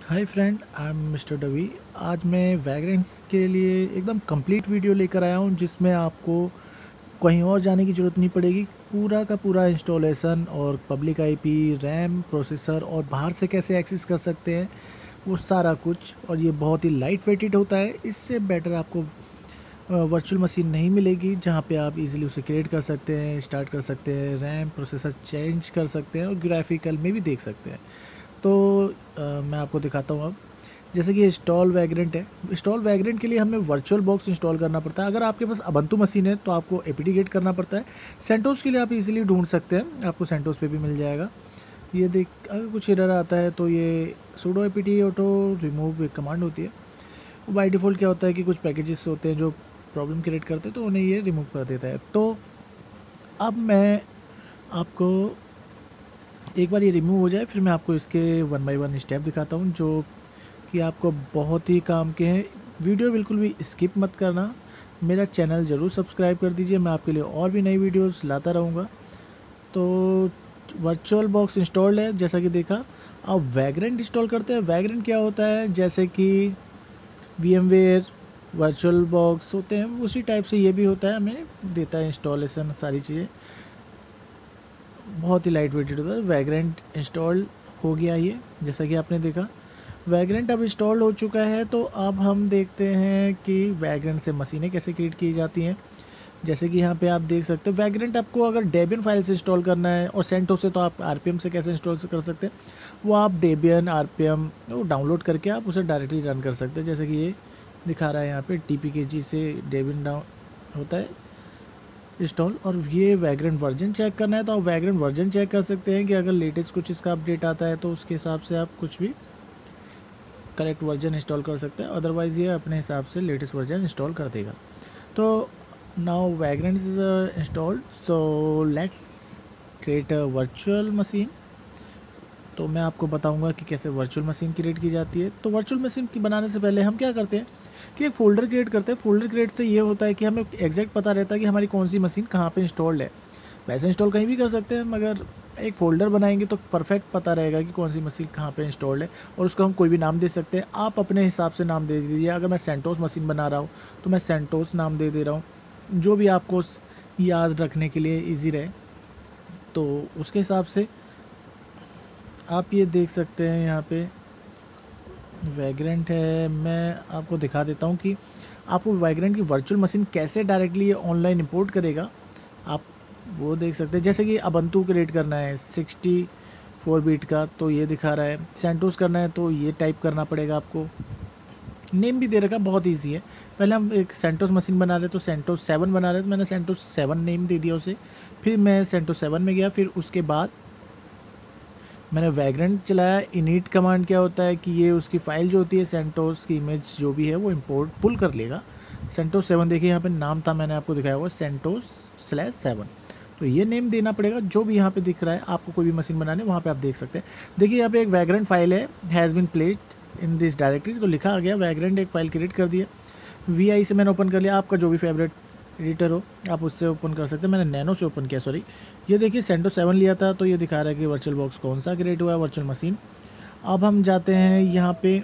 Hi friend, I am mister dovey. आज मैं वैग्रेंट्स के लिए एकदम कंप्लीट वीडियो लेकर आया हूँ जिसमें आपको कहीं और जाने की ज़रूरत नहीं पड़ेगी। पूरा का पूरा इंस्टॉलेशन और पब्लिक आईपी, रैम, प्रोसेसर और बाहर से कैसे एक्सेस कर सकते हैं वो सारा कुछ। और ये बहुत ही लाइट वेटेड होता है। इससे बेटर आपको वर्चुअल मशीन नहीं मिलेगी जहाँ पे आप इजीली उसे क्रिएट कर सकते हैं, स्टार्ट कर सकते हैं, रैम प्रोसेसर चेंज कर सकते हैं और ग्राफिकल में भी देख सकते हैं। तो मैं आपको दिखाता हूँ अब। जैसे कि इंस्टॉल वैग्रेंट है। इंस्टॉल वैग्रेंट के लिए हमें वर्चुअल बॉक्स इंस्टॉल करना पड़ता है। अगर आपके पास अबंतु मशीन है तो आपको एपीटी गेट करना पड़ता है। सेंटोस के लिए आप इजीली ढूंढ सकते हैं, आपको सेंटोस पे भी मिल जाएगा। ये देख, अगर कुछ एरर आता है तो ये सुडो एपीटी ऑटो रिमूव एक कमांड होती है। वो बाय डिफ़ॉल्ट क्या होता है कि कुछ पैकेजेस होते हैं जो प्रॉब्लम क्रिएट करते हैं तो उन्हें ये रिमूव कर देता है। तो अब मैं आपको एक बार ये रिमूव हो जाए फिर मैं आपको इसके वन बाय वन स्टेप दिखाता हूँ जो कि आपको बहुत ही काम के हैं। वीडियो बिल्कुल भी स्किप मत करना। मेरा चैनल ज़रूर सब्सक्राइब कर दीजिए, मैं आपके लिए और भी नई वीडियोस लाता रहूँगा। तो वर्चुअल बॉक्स इंस्टॉल्ड है जैसा कि देखा। अब वैग्रेंट इंस्टॉल करते हैं। वैग्रेंट क्या होता है, जैसे कि VMware वर्चुअल बॉक्स होते हैं उसी टाइप से ये भी होता है, हमें देता है इंस्टॉलेशन सारी चीज़ें। बहुत ही लाइट वेटेड होता है। वैग्रेंट इंस्टॉल हो गया ये, जैसा कि आपने देखा। वैग्रेंट अब इंस्टॉल हो चुका है। तो अब हम देखते हैं कि वैग्रेंट से मशीनें कैसे क्रिएट की जाती हैं। जैसे कि यहाँ पे आप देख सकते हैं वैग्रेंट आपको अगर डेबियन फाइल से इंस्टॉल करना है और सेंटोस से तो आप RPM से कैसे इंस्टॉल कर सकते हैं, वो आप डेबियन RPM वो डाउनलोड करके आप उसे डायरेक्टली रन कर सकते हैं। जैसे कि ये दिखा रहा है यहाँ पे TPKG से डेबियन डाउन होता है इंस्टॉल। और ये वैग्रेंट वर्जन चेक करना है तो आप वैग्रेंट वर्जन चेक कर सकते हैं कि अगर लेटेस्ट कुछ इसका अपडेट आता है तो उसके हिसाब से आप कुछ भी करेक्ट वर्जन इंस्टॉल कर सकते हैं। अदरवाइज़ ये अपने हिसाब से लेटेस्ट वर्जन इंस्टॉल कर देगा। तो now vagrant is installed, so let's create a virtual machine. तो मैं आपको बताऊंगा कि कैसे वर्चुअल मशीन क्रिएट की जाती है। तो वर्चुअल मशीन की बनाने से पहले हम क्या करते हैं कि एक फ़ोल्डर क्रिएट करते हैं। फ़ोल्डर क्रिएट से ये होता है कि हमें एग्जैक्ट पता रहता है कि हमारी कौन सी मशीन कहाँ पे इंस्टॉल्ड है। वैसे इंस्टॉल कहीं भी कर सकते हैं मगर एक फ़ोल्डर बनाएंगे तो परफेक्ट पता रहेगा कि कौन सी मशीन कहाँ पे इंस्टॉल्ड है। और उसको हम कोई भी नाम दे सकते हैं। आप अपने हिसाब से नाम दे दीजिए। अगर मैं सेंटोस मशीन बना रहा हूँ तो मैं सेंटोस नाम दे रहा हूँ, जो भी आपको याद रखने के लिए ईजी रहे। तो उसके हिसाब से आप ये देख सकते हैं यहाँ पे वैग्रेंट है। मैं आपको दिखा देता हूँ कि आपको वैग्रेंट की वर्चुअल मशीन कैसे डायरेक्टली ऑनलाइन इंपोर्ट करेगा। आप वो देख सकते हैं। जैसे कि अबंतु क्रिएट करना है 64 बिट का तो ये दिखा रहा है। सेंटोस करना है तो ये टाइप करना पड़ेगा आपको। नेम भी दे रखा, बहुत ईजी है। पहले हम एक सेंटोस मशीन बना रहे तो सेंटोस 7 बना रहे तो मैंने सेंटोस 7 नेम दे दिया उसे। फिर मैं सेंटोस 7 में गया, फिर उसके बाद मैंने वैग्रेंट चलाया। इनिट कमांड क्या होता है कि ये उसकी फ़ाइल जो होती है सेंटोस की इमेज जो भी है वो इंपोर्ट पुल कर लेगा। सेंटोस 7 देखिए यहाँ पे नाम था, मैंने आपको दिखाया हुआ सेंटोस/7। तो ये नेम देना पड़ेगा जो भी यहाँ पे दिख रहा है। आपको कोई भी मशीन बनाने वहाँ पे आप देख सकते हैं। देखिए यहाँ पे एक वैग्रेंट फाइल है, has been placed in this directory. तो लिखा आ गया वैग्रेंट एक फ़ाइल क्रिएट कर दिया। VI से मैंने ओपन कर लिया। आपका जो भी फेवरेट एडिटर हो आप उससे ओपन कर सकते हैं। मैंने नैनो से ओपन किया, सॉरी। ये देखिए सेंटोस 7 लिया था तो ये दिखा रहा है कि वर्चुअल बॉक्स कौन सा क्रिएट हुआ है, वर्चुअल मशीन। अब हम जाते हैं यहाँ पे,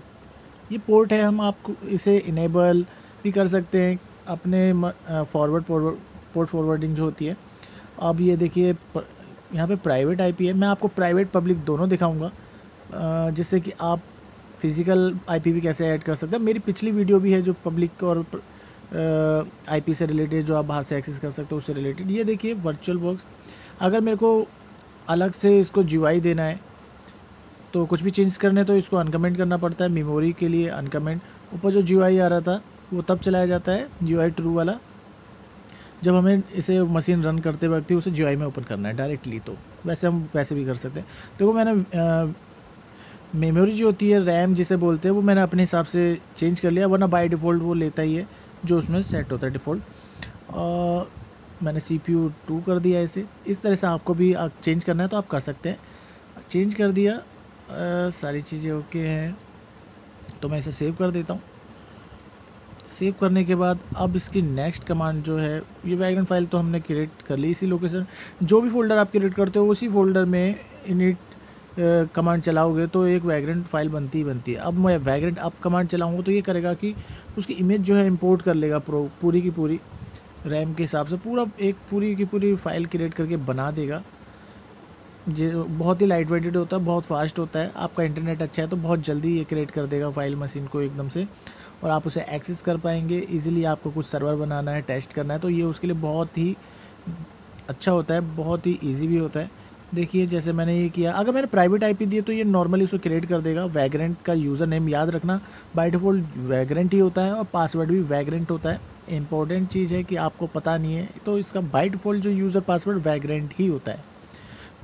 ये पोर्ट है, हम आपको इसे इनेबल भी कर सकते हैं अपने पोर्ट फॉरवर्डिंग जो होती है। अब ये देखिए यहाँ पे प्राइवेट IP है। मैं आपको प्राइवेट पब्लिक दोनों दिखाऊंगा जिससे कि आप फिज़िकल IP भी कैसे ऐड कर सकते हैं। मेरी पिछली वीडियो भी है जो पब्लिक और IP से रिलेटेड, जो आप बाहर से एक्सेस कर सकते हो उससे रिलेटेड। ये देखिए वर्चुअल बॉक्स। अगर मेरे को अलग से इसको GUI देना है तो कुछ भी चेंज करने तो इसको अनकमेंट करना पड़ता है। मेमोरी के लिए अनकमेंट। ऊपर जो GUI आ रहा था वो तब चलाया जाता है, GUI ट्रू वाला, जब हमें इसे मशीन रन करते वक्त ही उसे GUI में ओपन करना है डायरेक्टली। तो वैसे हम वैसे भी कर सकते हैं। देखो मैंने मेमोरी जो होती है, रैम जिसे बोलते हैं, वो मैंने अपने हिसाब से चेंज कर लिया, वरना बाय डिफ़ॉल्ट वो लेता ही है जो उसमें सेट होता है डिफ़ॉल्ट। मैंने CPU 2 कर दिया इसे। इस तरह से आपको भी चेंज करना है तो आप कर सकते हैं। चेंज कर दिया, सारी चीज़ें ओके हैं तो मैं इसे सेव कर देता हूँ। सेव करने के बाद अब इसकी नेक्स्ट कमांड जो है, ये वैग्रेंट फाइल तो हमने क्रिएट कर ली इसी लोकेशन। जो भी फोल्डर आप क्रिएट करते हो उसी फोल्डर में इनिट कमांड चलाओगे तो एक वैग्रेंट फाइल बनती ही बनती है। अब मैं वैग्रेंट अप कमांड चलाऊँगा तो ये करेगा कि उसकी इमेज जो है इंपोर्ट कर लेगा पूरी की पूरी रैम के हिसाब से, पूरा एक पूरी की पूरी फाइल क्रिएट करके बना देगा। जो बहुत ही लाइट वेटेड होता है, बहुत फास्ट होता है। आपका इंटरनेट अच्छा है तो बहुत जल्दी ये क्रिएट कर देगा फाइल मशीन को एकदम से, और आप उसे एक्सेस कर पाएंगे इजीली। आपको कुछ सर्वर बनाना है, टेस्ट करना है, तो ये उसके लिए बहुत ही अच्छा होता है, बहुत ही इजी भी होता है। देखिए जैसे मैंने ये किया, अगर मैंने प्राइवेट आईपी दी तो ये नॉर्मली उसको क्रिएट कर देगा। वैग्रेंट का यूज़र नेम याद रखना, बाय डिफ़ॉल्ट वैग्रेंट ही होता है और पासवर्ड भी वैग्रेंट होता है। इंपॉर्टेंट चीज़ है कि आपको पता नहीं है तो इसका बाय डिफ़ॉल्ट जो यूज़र पासवर्ड वैग्रेंट ही होता है।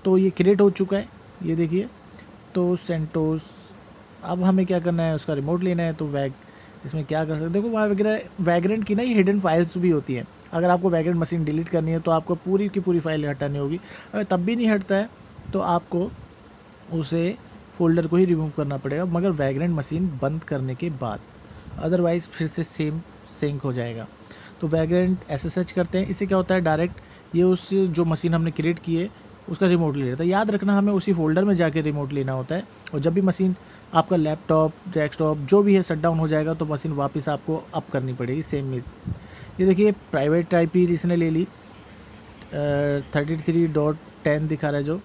तो ये क्रिएट हो चुका है, ये देखिए। तो सेंटोस, अब हमें क्या करना है, उसका रिमोट लेना है। तो इसमें क्या कर सकते हैं, देखो वहाँ वैग्रेंट की ना ये हिडन फाइल्स भी होती हैं। अगर आपको वैग्रेंट मशीन डिलीट करनी है तो आपको पूरी की पूरी फाइल हटानी होगी। अगर तब भी नहीं हटता है तो आपको उसे फ़ोल्डर को ही रिमूव करना पड़ेगा, मगर वैग्रेंट मशीन बंद करने के बाद, अदरवाइज़ फिर से सेम सिंक हो जाएगा। तो वैग्रेंट SSH करते हैं, इससे क्या होता है, डायरेक्ट ये उस जो मशीन हमने क्रिएट की है उसका रिमोट ले लेता है। याद रखना हमें उसी फोल्डर में जाके रिमोट लेना होता है, और जब भी मशीन आपका लैपटॉप डेस्कटॉप जो भी है शट डाउन हो जाएगा तो मशीन वापस आपको अप करनी पड़ेगी सेम मिस। ये देखिए प्राइवेट IP इसने ले ली 33.10 दिखा रहा है जो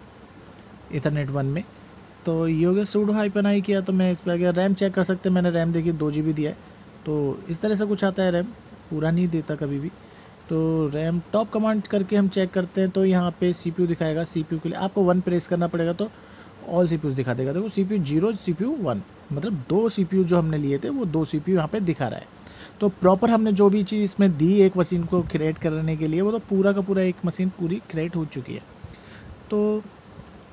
इथरनेट 1 में। तो ये हो गया सूडो -i किया तो मैं इस पर आ गया। रैम चेक कर सकते हैं, मैंने रैम देखिए 2 GB दिया है। तो इस तरह से कुछ आता है, रैम पूरा नहीं देता कभी भी। तो रैम टॉप कमांड करके हम चेक करते हैं, तो यहाँ पे CPU दिखाएगा। CPU के लिए आपको 1 प्रेस करना पड़ेगा तो ऑल CPUs दिखा देगा। देखो CPU 0 CPU 1, मतलब 2 CPU जो हमने लिए थे वो 2 CPU यहाँ पे दिखा रहा है। तो प्रॉपर हमने जो भी चीज़ इसमें दी एक मशीन को क्रिएट करने के लिए, वो तो पूरा का पूरा एक मशीन पूरी क्रिएट हो चुकी है। तो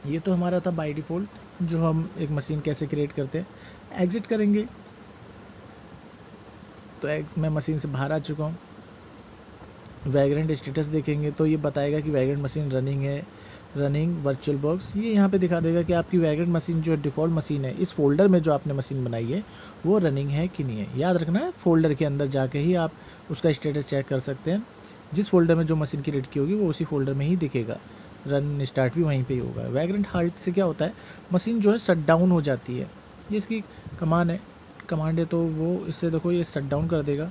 ये तो हमारा था बाय डिफ़ॉल्ट जो हम एक मशीन कैसे क्रिएट करते हैं। एग्ज़िट करेंगे तो मैं मशीन से बाहर आ चुका हूँ। वैग्रेंट स्टेटस देखेंगे तो ये बताएगा कि वैग्रेंट मशीन रनिंग है, रनिंग वर्चुअल बॉक्स। ये यहाँ पे दिखा देगा कि आपकी वैग्रेंट मशीन जो डिफ़ॉल्ट मशीन है इस फोल्डर में जो आपने मशीन बनाई है वो रनिंग है कि नहीं है। याद रखना है फोल्डर के अंदर जाके ही आप उसका स्टेटस चेक कर सकते हैं। जिस फोल्डर में जो मशीन क्रिएट की होगी वो उसी फोल्डर में ही दिखेगा, रन स्टार्ट भी वहीं पे ही होगा। वैग्रेंट हाल्ट से क्या होता है, मशीन जो है शट डाउन हो जाती है। ये इसकी कमांड है तो वो इससे देखो ये शट डाउन कर देगा।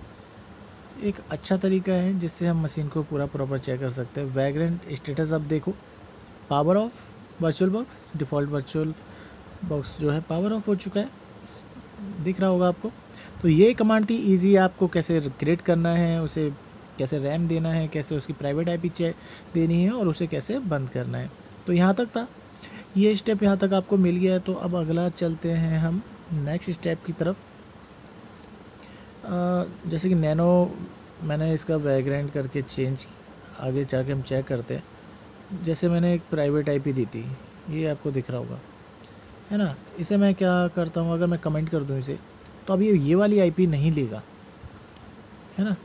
एक अच्छा तरीका है जिससे हम मशीन को पूरा प्रॉपर चेक कर सकते हैं। वैग्रेंट स्टेटस अब देखो, power of virtual box, default virtual box जो है पावर ऑफ हो चुका है, दिख रहा होगा आपको। तो ये कमांड थी इजी, आपको कैसे क्रिएट करना है, उसे कैसे रैम देना है, कैसे उसकी प्राइवेट IP चेक देनी है और उसे कैसे बंद करना है। तो यहाँ तक था, ये स्टेप यहाँ तक आपको मिल गया है। तो अब अगला चलते हैं हम नेक्स्ट स्टेप की तरफ। जैसे कि नैनो मैंने इसका वैग्रेंट करके चेंज, आगे जाके हम चेक करते हैं। जैसे मैंने एक प्राइवेट IP दी थी, ये आपको दिख रहा होगा है ना। इसे मैं क्या करता हूँ, अगर मैं कमेंट कर दूँ इसे तो अब ये वाली IP नहीं लेगा, है ना।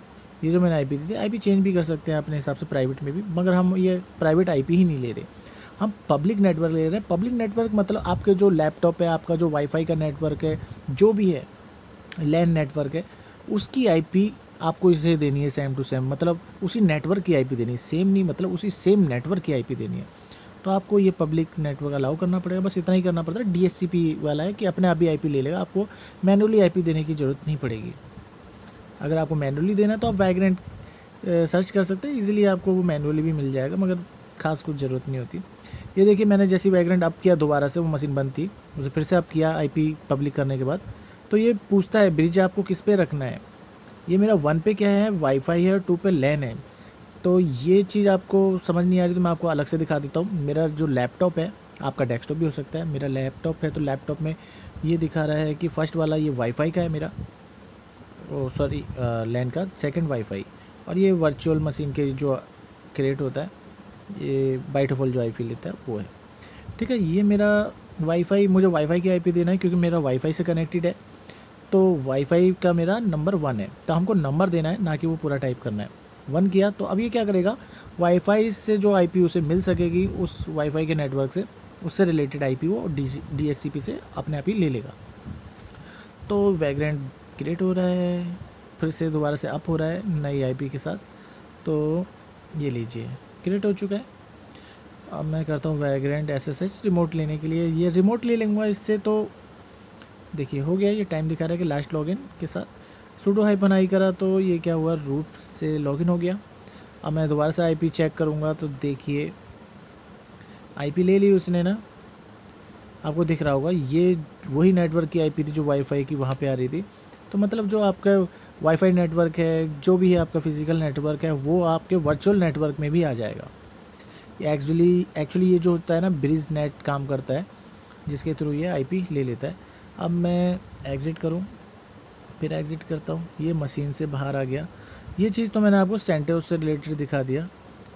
ये जो मैंने IP दी थी, IP चेंज भी कर सकते हैं अपने हिसाब से प्राइवेट में भी, मगर हम ये प्राइवेट IP ही नहीं ले रहे, हम पब्लिक नेटवर्क ले रहे हैं। पब्लिक नेटवर्क मतलब आपके जो लैपटॉप है, आपका जो वाईफाई का नेटवर्क है, जो भी है लैन नेटवर्क है, उसकी IP आपको इसे देनी है सेम टू सेम, मतलब उसी नेटवर्क की IP देनी है। सेम नहीं मतलब उसी सेम नेटवर्क की IP देनी है। तो आपको ये पब्लिक नेटवर्क अलाउ करना पड़ेगा, बस इतना ही करना पड़ता है। DHCP वाला है कि अपने आप ही IP ले लेगा, आपको मैनुअली IP देने की ज़रूरत नहीं पड़ेगी। अगर आपको मैनुअली देना है तो आप वैग्रेंट सर्च कर सकते हैं, इजीली आपको वो मैनुअली भी मिल जाएगा, मगर खास कुछ ज़रूरत नहीं होती। ये देखिए मैंने जैसी वैग्रेंट अप किया दोबारा से, वो मशीन बंद थी, उसे फिर से अप किया IP पब्लिक करने के बाद, तो ये पूछता है ब्रिज आपको किस पे रखना है। ये मेरा 1 पे क्या है, वाईफाई है, और 2 पे लैन है। तो ये चीज़ आपको समझ नहीं आ रही तो मैं आपको अलग से दिखा देता हूँ। मेरा जो लैपटॉप है, आपका डेस्कटॉप भी हो सकता है, मेरा लैपटॉप है तो लैपटॉप में ये दिखा रहा है कि फर्स्ट वाला ये वाईफाई का है मेरा, ओ सॉरी लैन का, सेकंड वाईफाई, और ये वर्चुअल मशीन के जो क्रिएट होता है, ये बाय डिफ़ॉल्ट जो IP लेता है वो है। ठीक है, ये मेरा वाईफाई, मुझे वाईफाई की IP देना है क्योंकि मेरा वाईफाई से कनेक्टेड है। तो वाईफाई का मेरा नंबर 1 है, तो हमको नंबर देना है, ना कि वो पूरा टाइप करना है। 1 किया तो अब ये क्या करेगा, वाईफाई से जो IP उसे मिल सकेगी उस वाईफाई के नेटवर्क से, उससे रिलेटेड IP वो DHCP से अपने आप ही ले लेगा। तो वैग्रेंट क्रिएट हो रहा है, फिर से दोबारा से अप हो रहा है नई IP के साथ। तो ये लीजिए क्रिएट हो चुका है। अब मैं करता हूँ वैग्रेंट SSH रिमोट लेने के लिए। ये रिमोट ले लूँगा इससे, तो देखिए हो गया, ये टाइम दिखा रहा है कि लास्ट लॉगिन के साथ सुडो हाइफन आई करा तो ये क्या हुआ, रूट से लॉगिन हो गया। अब मैं दोबारा से IP चेक करूँगा तो देखिए IP ले ली उसने ना, आपको दिख रहा होगा ये वही नेटवर्क की IP थी जो वाईफाई की वहाँ पे आ रही थी। तो मतलब जो आपका वाईफाई नेटवर्क है, जो भी है आपका फिज़िकल नेटवर्क है, वो आपके वर्चुअल नेटवर्क में भी आ जाएगा। ये एक्चुअली ये जो होता है ना, ब्रिज नेट काम करता है, जिसके थ्रू ये IP ले लेता है। अब मैं एग्ज़िट करूँ, फिर एग्ज़िट करता हूँ, ये मशीन से बाहर आ गया। ये चीज़ तो मैंने आपको सेंटोस से रिलेटेड दिखा दिया,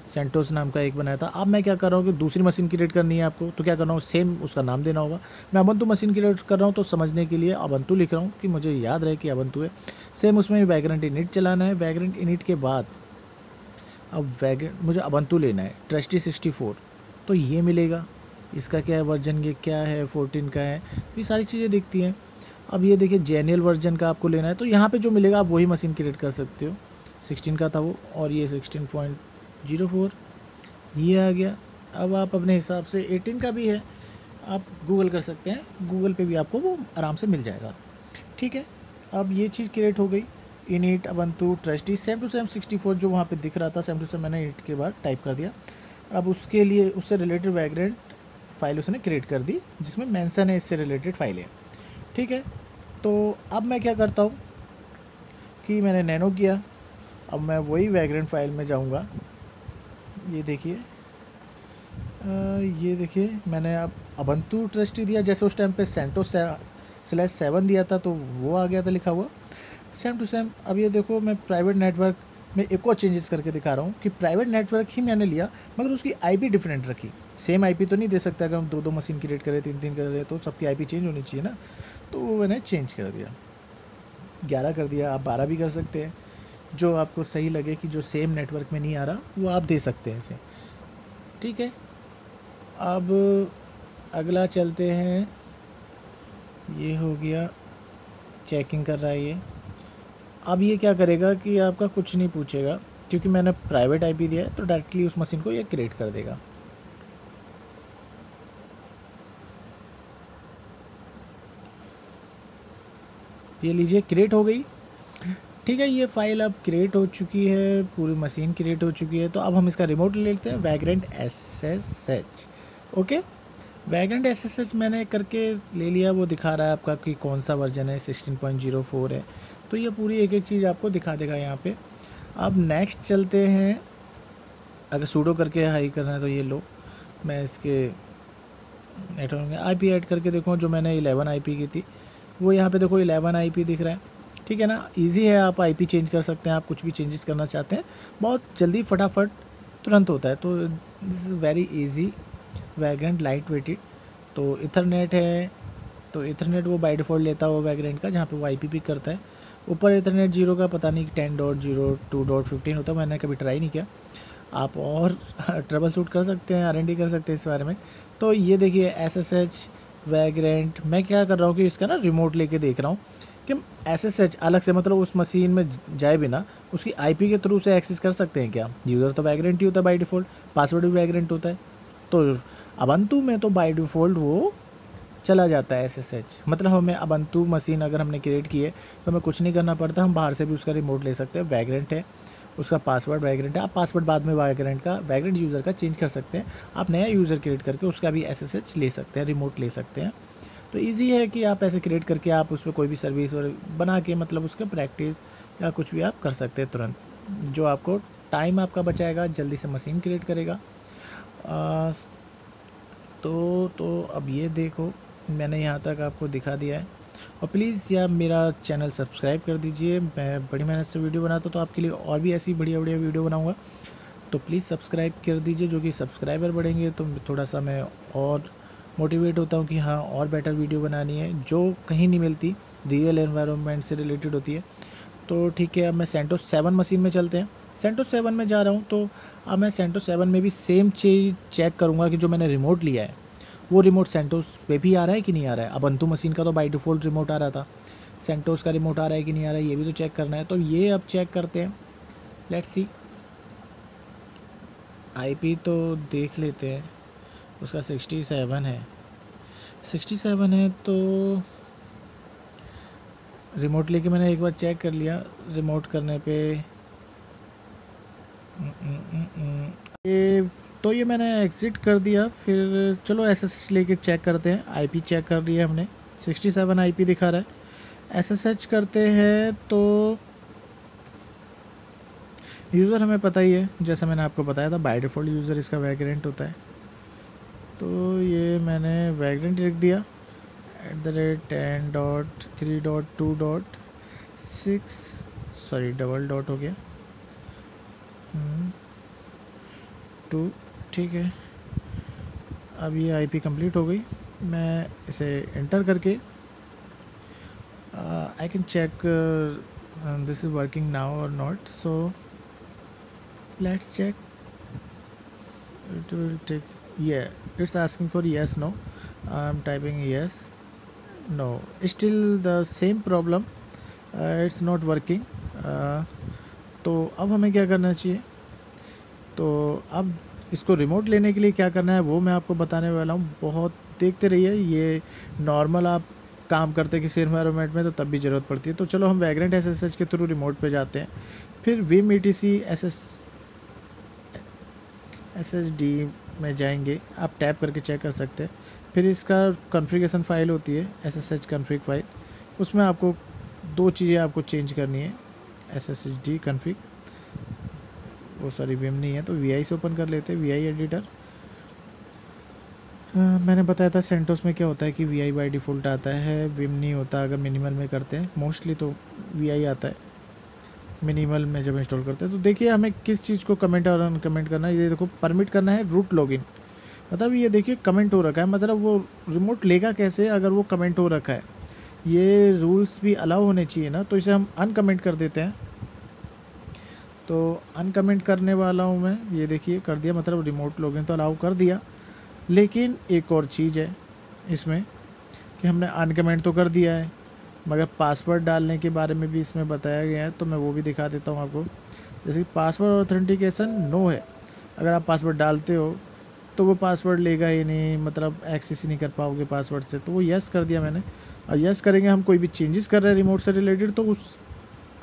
सेंटोस नाम का एक बनाया था। अब मैं क्या कर रहा हूँ कि दूसरी मशीन क्रिएट करनी है आपको, तो क्या करना हूँ, सेम उसका नाम देना होगा। मैं अबंतु मशीन क्रिएट कर रहा हूँ, तो समझने के लिए अबंतु लिख रहा हूँ कि मुझे याद रहे कि अबंतु है। सेम उसमें वैग्रेंट इनिट चलाना है। वैग्रेंट इनिट के बाद अब मुझे अबंतु लेना है, ट्रस्टी 64, तो ये मिलेगा। इसका क्या है वर्जन, ये क्या है 14 का है, तो ये सारी चीज़ें दिखती हैं। अब ये देखिए जेनियल वर्जन का आपको लेना है, तो यहाँ पे जो मिलेगा आप वही मशीन क्रिएट कर सकते हो। 16 का था वो, और ये 16.04 ये आ गया। अब आप अपने हिसाब से 18 का भी है, आप गूगल कर सकते हैं, गूगल पे भी आपको वो आराम से मिल जाएगा। ठीक है, अब ये चीज़ क्रिएट हो गई। Init Ubuntu trusty same to same 64 जो वहाँ पे दिख रहा था, सेम टू सेम मैंने इनिट के बाद टाइप कर दिया। अब उसके लिए उससे रिलेटेड वैग्रेंट फाइल उसने क्रिएट कर दी, जिसमें मेंशन है इससे रिलेटेड फाइलें। ठीक है, तो अब मैं क्या करता हूँ कि मैंने नैनो किया। अब मैं वही वैग्रेंट फाइल में जाऊँगा, ये देखिए मैंने अब अबंतु ट्रस्टी दिया, जैसे उस टाइम पे सेंटोस/7 दिया था तो वो आ गया था लिखा हुआ सेम टू सेम। अब ये देखो मैं प्राइवेट नेटवर्क में एक और चेंजेस करके दिखा रहा हूँ कि प्राइवेट नेटवर्क ही मैंने लिया, मगर उसकी IP डिफरेंट रखी। सेम IP तो नहीं दे सकता, अगर हम 2 मशीन क्रिएट करें, 3 कर रहे तो सबकी IP चेंज होनी चाहिए ना, तो वो मैंने चेंज कर दिया, 11 कर दिया। आप 12 भी कर सकते हैं, जो आपको सही लगे कि जो सेम नेटवर्क में नहीं आ रहा वो आप दे सकते हैं इसे। ठीक है, अब अगला चलते हैं, ये हो गया, चेकिंग कर रहा है ये। अब ये क्या करेगा कि आपका कुछ नहीं पूछेगा, क्योंकि मैंने प्राइवेट IP दिया है, तो डायरेक्टली उस मशीन को ये क्रिएट कर देगा। ये लीजिए क्रिएट हो गई। ठीक है, ये फाइल अब क्रिएट हो चुकी है, पूरी मशीन क्रिएट हो चुकी है। तो अब हम इसका रिमोट ले लेते हैं, vagrant SSH। Okay, vagrant SSH मैंने करके ले लिया, वो दिखा रहा है आपका कि कौन सा वर्जन है, 16.04 है, तो ये पूरी एक एक चीज़ आपको दिखा देगा यहाँ पे। अब नेक्स्ट चलते हैं, अगर सूडो करके हाई करना है तो ये लो, मैं इसके नेटवर्क में IP ऐड करके देखो, जो मैंने 11 IP की थी वो यहाँ पे देखो 11 IP दिख रहा है। ठीक है ना, इजी है, आप IP चेंज कर सकते हैं, आप कुछ भी चेंजेस करना चाहते हैं बहुत जल्दी फटाफट तुरंत होता है, तो this is very easy. Vagrant light weighted, तो इथरनेट है, तो इथरनेट वो बाय डिफ़ॉल्ट लेता है वो वैग्रेंट का, जहाँ पे वो IP पिक करता है। ऊपर इथरनेट 0 का पता नहीं 10.02.15 होता है, मैंने कभी ट्राई नहीं किया, आप और ट्रबल शूट कर सकते हैं, R&D कर सकते हैं इस बारे में। तो ये देखिए SSH वैग्रेंट, मैं क्या कर रहा हूँ कि इसका ना रिमोट लेके देख रहा हूँ कि SSH अलग से, मतलब उस मशीन में जाए बिना उसकी IP के थ्रू से एक्सेस कर सकते हैं क्या। यूज़र तो वैग्रेंट ही होता है बाय डिफ़ॉल्ट, पासवर्ड भी वैग्रेंट होता है, तो अबंतु में तो बाय डिफ़ॉल्ट वो चला जाता है SSH। मतलब हमें अबंतु मशीन अगर हमने क्रिएट की है तो हमें कुछ नहीं करना पड़ता, हम बाहर से भी उसका रिमोट ले सकते हैं। वैग्रेंट है, उसका पासवर्ड वैग्रेंट है, आप पासवर्ड बाद में वैग्रेंट यूज़र का चेंज कर सकते हैं, आप नया यूज़र क्रिएट करके उसका भी SSH ले सकते हैं, रिमोट ले सकते हैं। तो ईजी है कि आप ऐसे क्रिएट करके आप उस पर कोई भी सर्विस बना के, मतलब उसका प्रैक्टिस या कुछ भी आप कर सकते हैं तुरंत, जो आपको टाइम आपका बचाएगा, जल्दी से मशीन क्रिएट करेगा। तो अब ये देखो मैंने यहाँ तक आपको दिखा दिया है, और प्लीज़ यार मेरा चैनल सब्सक्राइब कर दीजिए, मैं बड़ी मेहनत से वीडियो बनाता हूँ, तो आपके लिए और भी ऐसी बढ़िया बढ़िया वीडियो बनाऊँगा, तो प्लीज़ सब्सक्राइब कर दीजिए। जो कि सब्सक्राइबर बढ़ेंगे तो थोड़ा सा मैं और मोटिवेट होता हूँ कि हाँ और बेटर वीडियो बनानी है, जो कहीं नहीं मिलती, रियल एनवायरनमेंट से रिलेटेड होती है। तो ठीक है, अब मैं सेंटोस 7 मशीन में चलते हैं। सेंटोस 7 में जा रहा हूँ, तो अब मैं सेंटोस 7 में भी सेम चीज़ चेक करूँगा कि जो मैंने रिमोट लिया है वो रिमोट सेंटोस पे भी आ रहा है कि नहीं आ रहा है। अबंतु मशीन का तो बाय डिफ़ॉल्ट रिमोट आ रहा था, सेंटोस का रिमोट आ रहा है कि नहीं आ रहा है, ये भी तो चेक करना है। तो ये अब चेक करते हैं, लेट्स सी। IP तो देख लेते हैं, उसका 67 है, 67 है। तो रिमोट लेके मैंने एक बार चेक कर लिया, रिमोट करने पे ये मैंने एग्ज़िट कर दिया। फिर चलो SSH लेके चेक करते हैं। IP चेक कर लिया हमने, 67 IP दिखा रहा है। SSH करते हैं तो यूज़र हमें पता ही है, जैसा मैंने आपको बताया था बाय डिफ़ॉल्ट यूज़र इसका वैग्रेंट होता है। तो ये मैंने वैग्रेंट लिख दिया @10.3.2.6 सॉरी डबल डॉट हो गया 2, ठीक है। अब ये IP कंप्लीट हो गई। मैं इसे एंटर करके I can check this is working now और not, so let's check. It will take, yeah, it's asking for yes, no. I'm typing yes, no, still the same problem, it's not working. तो अब हमें क्या करना चाहिए? तो अब इसको रिमोट लेने के लिए क्या करना है वो मैं आपको बताने वाला हूँ। बहुत देखते रहिए, ये नॉर्मल आप काम करते किसी एनवायरनमेंट में तो तब भी ज़रूरत पड़ती है। तो चलो हम वैग्रेंट SSH के थ्रू रिमोट पे जाते हैं। फिर vim etc SSD में जाएंगे, आप टैप करके चेक कर सकते हैं। फिर इसका कॉन्फ़िगरेशन फ़ाइल होती है SSH कॉन्फ़िग फाइल, उसमें आपको 2 चीज़ें आपको चेंज करनी है। SSHD कॉन्फ़िग, वो सॉरी विम नहीं है तो VI से ओपन कर लेते हैं, VI एडिटर। मैंने बताया था सेंटोस में क्या होता है कि VI बाय डिफ़ॉल्ट आता है, विम नहीं होता अगर मिनिमल में करते हैं। मोस्टली तो VI आता है मिनिमल में जब इंस्टॉल करते हैं। तो देखिए हमें किस चीज़ को कमेंट और अनकमेंट करना है। ये देखो परमिट करना है रूट लॉगिन, मतलब ये देखिए कमेंट हो रखा है, मतलब वो रिमोट लेगा कैसे अगर वो कमेंट हो रखा है। ये रूल्स भी अलाउ होने चाहिए ना, तो इसे हम अनकमेंट कर देते हैं। तो अनकमेंट करने वाला हूँ मैं, ये देखिए कर दिया, मतलब रिमोट लॉगिन तो अलाउ कर दिया। लेकिन एक और चीज़ है इसमें कि हमने अनकमेंट तो कर दिया है, मगर पासवर्ड डालने के बारे में भी इसमें बताया गया है, तो मैं वो भी दिखा देता हूँ आपको। जैसे कि पासवर्ड ऑथेंटिकेशन नो है, अगर आप पासवर्ड डालते हो तो वो पासवर्ड लेगा ही नहीं, मतलब एक्सेस ही नहीं कर पाओगे पासवर्ड से। तो वो यस कर दिया मैंने। और यस करेंगे, हम कोई भी चेंजेस कर रहे हैं रिमोट से रिलेटेड तो उस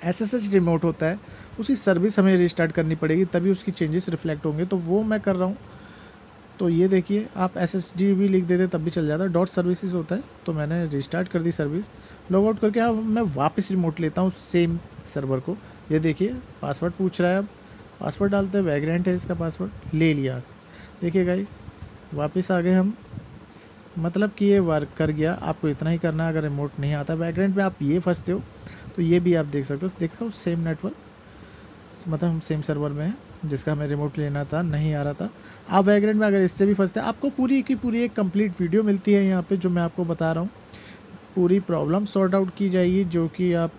SSH रिमोट होता है, उसकी सर्विस हमें रिस्टार्ट करनी पड़ेगी, तभी उसकी चेंजेस रिफ्लेक्ट होंगे। तो वो मैं कर रहा हूँ। तो ये देखिए आप SSD भी लिख देते तब भी चल जाता है, डॉट सर्विसेज होता है। तो मैंने रिस्टार्ट कर दी सर्विस, लॉग आउट करके अब मैं वापस रिमोट लेता हूँ सेम सर्वर को। ये देखिए पासवर्ड पूछ रहा है, अब पासवर्ड डालते हैं, वैग्रेंट है इसका पासवर्ड, ले लिया। देखिए गाइस वापस आ गए हम, मतलब कि ये वर्क कर गया। आपको इतना ही करना है, अगर रिमोट नहीं आता वैग्रेंट में आप ये फंसते हो तो ये भी आप देख सकते हो। देखो सेम नेटवर्क, मतलब हम सेम सर्वर में हैं जिसका हमें रिमोट लेना था, नहीं आ रहा था। आप वैग्रेंट में अगर इससे भी फंसते हैं, आपको पूरी की पूरी एक कंप्लीट वीडियो मिलती है यहाँ पे जो मैं आपको बता रहा हूँ। पूरी प्रॉब्लम सॉर्ट आउट की जाएगी जो कि आप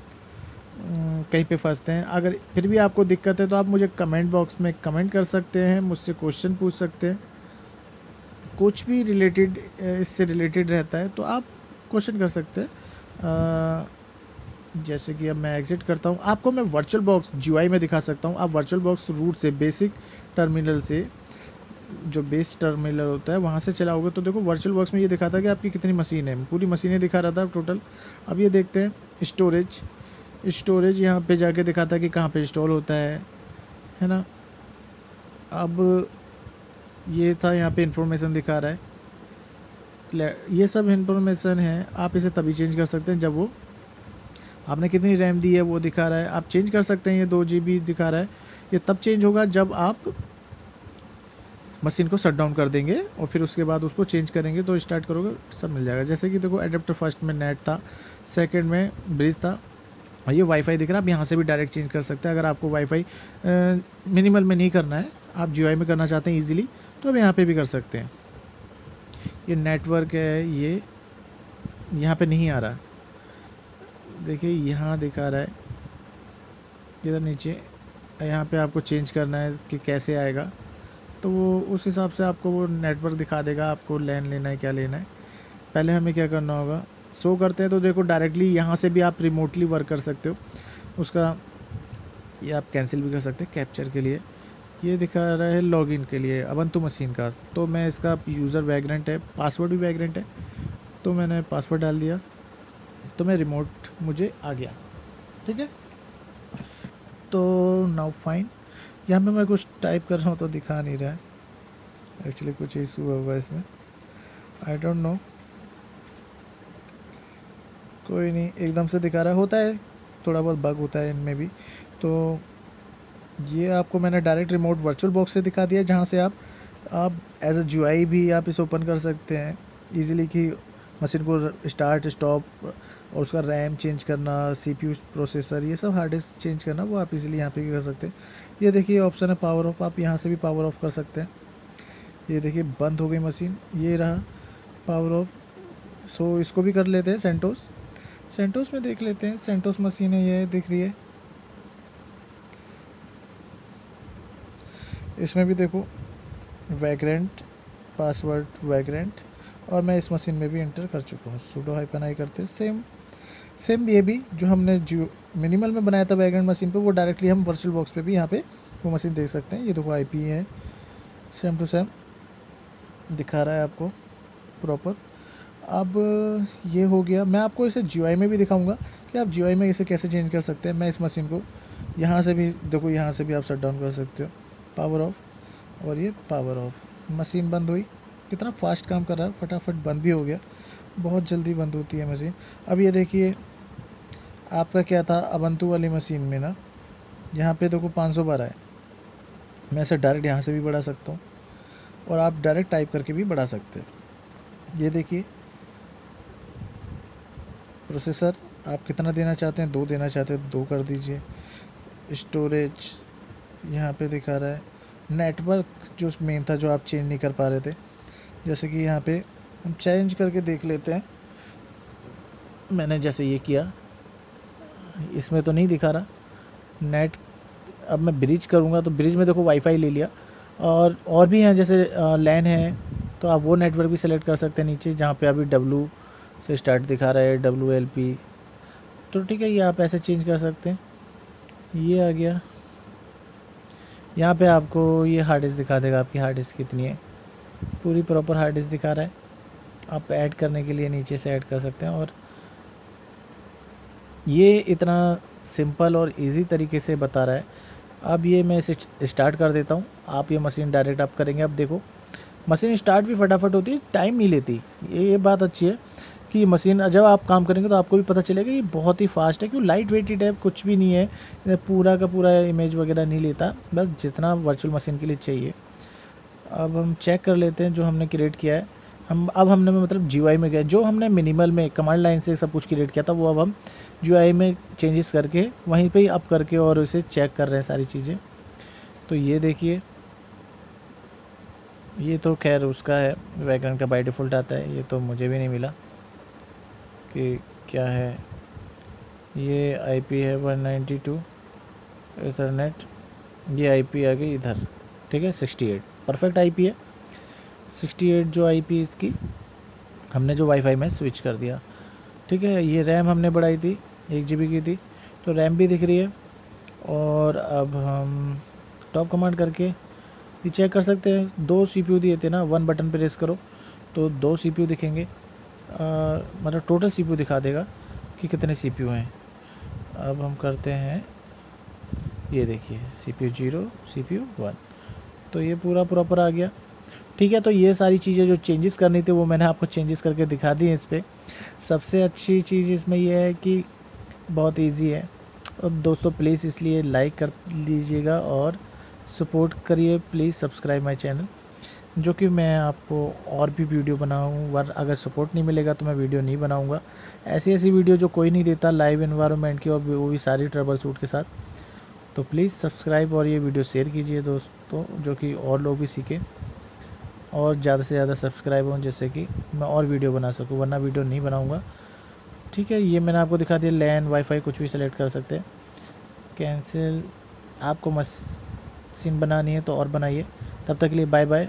कहीं पे फंसते हैं। अगर फिर भी आपको दिक्कत है तो आप मुझे कमेंट बॉक्स में कमेंट कर सकते हैं, मुझसे क्वेश्चन पूछ सकते हैं, कुछ भी रिलेटेड इससे रिलेटेड रहता है तो आप क्वेश्चन कर सकते हैं। जैसे कि अब मैं एग्ज़िट करता हूँ, आपको मैं वर्चुअल बॉक्स GUI में दिखा सकता हूँ। आप वर्चुअल बॉक्स रूट से बेसिक टर्मिनल से, जो बेस टर्मिनल होता है वहाँ से चलाओगे तो देखो वर्चुअल बॉक्स में ये दिखाता है कि आपकी कितनी मशीन है, पूरी मशीनें दिखा रहा था टोटल। अब ये देखते हैं स्टोरेज यहाँ पे जाके दिखाता है कि कहाँ पे इंस्टॉल होता है ना। अब ये था यहाँ पे इंफॉर्मेशन दिखा रहा है, ये सब इंफॉर्मेशन है। आप इसे तभी चेंज कर सकते हैं जब वो आपने कितनी रैम दी है वो दिखा रहा है, आप चेंज कर सकते हैं। ये 2 GB दिखा रहा है, ये तब चेंज होगा जब आप मशीन को शट डाउन कर देंगे और फिर उसके बाद उसको चेंज करेंगे तो स्टार्ट करोगे सब मिल जाएगा। जैसे कि देखो एडेप्टर फर्स्ट में नेट था, सेकंड में ब्रिज था, और ये वाईफाई दिख रहा है। आप यहाँ से भी डायरेक्ट चेंज कर सकते हैं। अगर आपको वाईफाई मिनिमल में नहीं करना है, आप GUI में करना चाहते हैं ईजिली, तो आप यहाँ पे भी कर सकते हैं। ये नेटवर्क है, ये यहाँ पे नहीं आ रहा, देखिए यहाँ दिखा रहा है इधर नीचे, यहाँ पे आपको चेंज करना है कि कैसे आएगा, तो वो उस हिसाब से आपको वो नेटवर्क दिखा देगा आपको लैन लेना है क्या लेना है। पहले हमें क्या करना होगा, शो करते हैं तो देखो डायरेक्टली यहाँ से भी आप रिमोटली वर्क कर सकते हो। उसका ये आप कैंसिल भी कर सकते हैं कैप्चर के लिए। ये दिखा रहा है लॉगिन के लिए अबंतु मशीन का। तो मैं इसका यूज़र वैग्रेंट है, पासवर्ड भी वैग्रेंट है, तो मैंने पासवर्ड डाल दिया, तो मैं रिमोट मुझे आ गया। ठीक है, तो नाउ फाइन। यहाँ पे मैं कुछ टाइप कर रहा हूँ तो दिखा नहीं रहा है, एक्चुअली कुछ इशू हुआ इसमें, आई डोंट नो, कोई नहीं, एकदम से दिखा रहा होता है, थोड़ा बहुत बग होता है इनमें भी। तो ये आपको मैंने डायरेक्ट रिमोट वर्चुअल बॉक्स से दिखा दिया, जहाँ से आप एज अ GUI भी आप इसे ओपन कर सकते हैं इजीली, कि मशीन को स्टार्ट स्टॉप और उसका रैम चेंज करना, CPU प्रोसेसर, ये सब हार्ड डिस्क चेंज करना, वो आप इजीली यहाँ पे कर सकते हैं। ये देखिए ऑप्शन है पावर ऑफ, आप यहाँ से भी पावर ऑफ कर सकते हैं। ये देखिए बंद हो गई मशीन, ये रहा पावर ऑफ। सो इसको भी कर लेते हैं सेंटोस में देख लेते हैं। सेंटोस मशीन है, ये दिख रही है, इसमें भी देखो वैग्रेंट, पासवर्ड वैग्रेंट, और मैं इस मशीन में भी एंटर कर चुका हूँ। sudo -i करते सेम ये भी जो हमने जो मिनिमल में बनाया था वैग्रेंट मशीन पे, वो डायरेक्टली हम वर्चुअल बॉक्स पे भी यहाँ पे वो मशीन देख सकते हैं। ये देखो IP है, सेम टू सेम दिखा रहा है आपको प्रॉपर। अब ये हो गया, मैं आपको इसे GUI में भी दिखाऊंगा कि आप GUI में इसे कैसे चेंज कर सकते हैं। मैं इस मशीन को यहाँ से भी देखो, यहाँ से भी आप शट डाउन कर सकते हो, पावर ऑफ, और ये पावर ऑफ, मशीन बंद हुई। कितना फास्ट काम कर रहा है, फटाफट बंद भी हो गया, बहुत जल्दी बंद होती है मशीन। अब ये देखिए आपका क्या था अबंतु वाली मशीन में ना, यहाँ पे देखो 512 है, मैं इसे डायरेक्ट यहाँ से भी बढ़ा सकता हूँ, और आप डायरेक्ट टाइप करके भी बढ़ा सकते हैं। ये देखिए प्रोसेसर आप कितना देना चाहते हैं, 2 देना चाहते हैं 2 कर दीजिए। स्टोरेज यहाँ पे दिखा रहा है, नेटवर्क जो मेन था जो आप चेंज नहीं कर पा रहे थे, जैसे कि यहाँ पे हम चेंज करके देख लेते हैं। मैंने जैसे ये किया, इसमें तो नहीं दिखा रहा नेट, अब मैं ब्रिज करूँगा तो ब्रिज में देखो वाईफाई ले लिया, और भी हैं जैसे लैन है, तो आप वो नेटवर्क भी सेलेक्ट कर सकते हैं नीचे, जहाँ पे अभी W से स्टार्ट दिखा रहा है, WLP, तो ठीक है, ये आप ऐसे चेंज कर सकते हैं। ये आ गया, यहाँ पे आपको ये हार्ड डिस्क दिखा देगा, आपकी हार्ड डिस्क कितनी है, पूरी प्रॉपर हार्ड डिस्क दिखा रहा है। आप ऐड करने के लिए नीचे से ऐड कर सकते हैं, और ये इतना सिंपल और इजी तरीके से बता रहा है। अब ये मैं इसे स्टार्ट कर देता हूँ, आप ये मशीन डायरेक्ट आप करेंगे। अब देखो मशीन स्टार्ट भी फटाफट होती है, टाइम नहीं लेती, ये बात अच्छी है कि मशीन जब आप काम करेंगे तो आपको भी पता चलेगा कि बहुत ही फास्ट है, क्योंकि लाइट वेटेड है, कुछ भी नहीं है, पूरा का पूरा इमेज वगैरह नहीं लेता, बस जितना वर्चुअल मशीन के लिए चाहिए। अब हम चेक कर लेते हैं जो हमने क्रिएट किया है। अब हमने मतलब GUI में गए, जो हमने मिनिमल में कमांड लाइन से सब कुछ क्रिएट किया था, वो अब हम GUI में चेंजेस करके वहीं पे ही अप करके और इसे चेक कर रहे हैं सारी चीज़ें। तो ये देखिए, ये तो खैर उसका है, वैग्रेंट का बाय डिफ़ॉल्ट आता है, ये तो मुझे भी नहीं मिला कि क्या है। ये IP है 192 ईथरनेट, ये IP आ गई इधर, ठीक है 68, परफेक्ट IP है 68 जो IP इसकी, हमने जो वाईफाई में स्विच कर दिया, ठीक है। ये रैम हमने बढ़ाई थी 1 GB की थी, तो रैम भी दिख रही है। और अब हम टॉप कमांड करके ये चेक कर सकते हैं, 2 CPU दिए थे ना, 1 बटन प्रेस करो तो 2 CPU दिखेंगे, मतलब टोटल CPU दिखा देगा कि कितने CPU हैं। अब हम करते हैं, ये देखिए CPU 0 CPU 1, तो ये पूरा प्रॉपर आ गया, ठीक है। तो ये सारी चीज़ें जो चेंजेस करनी थी वो मैंने आपको चेंजेस करके दिखा दी है इस पर। सबसे अच्छी चीज़ इसमें ये है कि बहुत इजी है। और दोस्तों प्लीज़ इसलिए लाइक कर लीजिएगा और सपोर्ट करिए, प्लीज़ सब्सक्राइब माय चैनल, जो कि मैं आपको और भी वीडियो बनाऊँ, वर अगर सपोर्ट नहीं मिलेगा तो मैं वीडियो नहीं बनाऊँगा। ऐसी वीडियो जो कोई नहीं देता लाइव इन्वायरमेंट की, और वो भी सारी ट्रबल शूट के साथ। तो प्लीज़ सब्सक्राइब और ये वीडियो शेयर कीजिए दोस्तों, जो कि और लोग भी सीखें और ज़्यादा से ज़्यादा सब्सक्राइब हों, जैसे कि मैं और वीडियो बना सकूं, वरना वीडियो नहीं बनाऊंगा, ठीक है। ये मैंने आपको दिखा दिया, लैन वाईफाई कुछ भी सेलेक्ट कर सकते हैं। कैंसिल, आपको मशीन बनानी है तो और बनाइए। तब तक के लिए बाय बाय।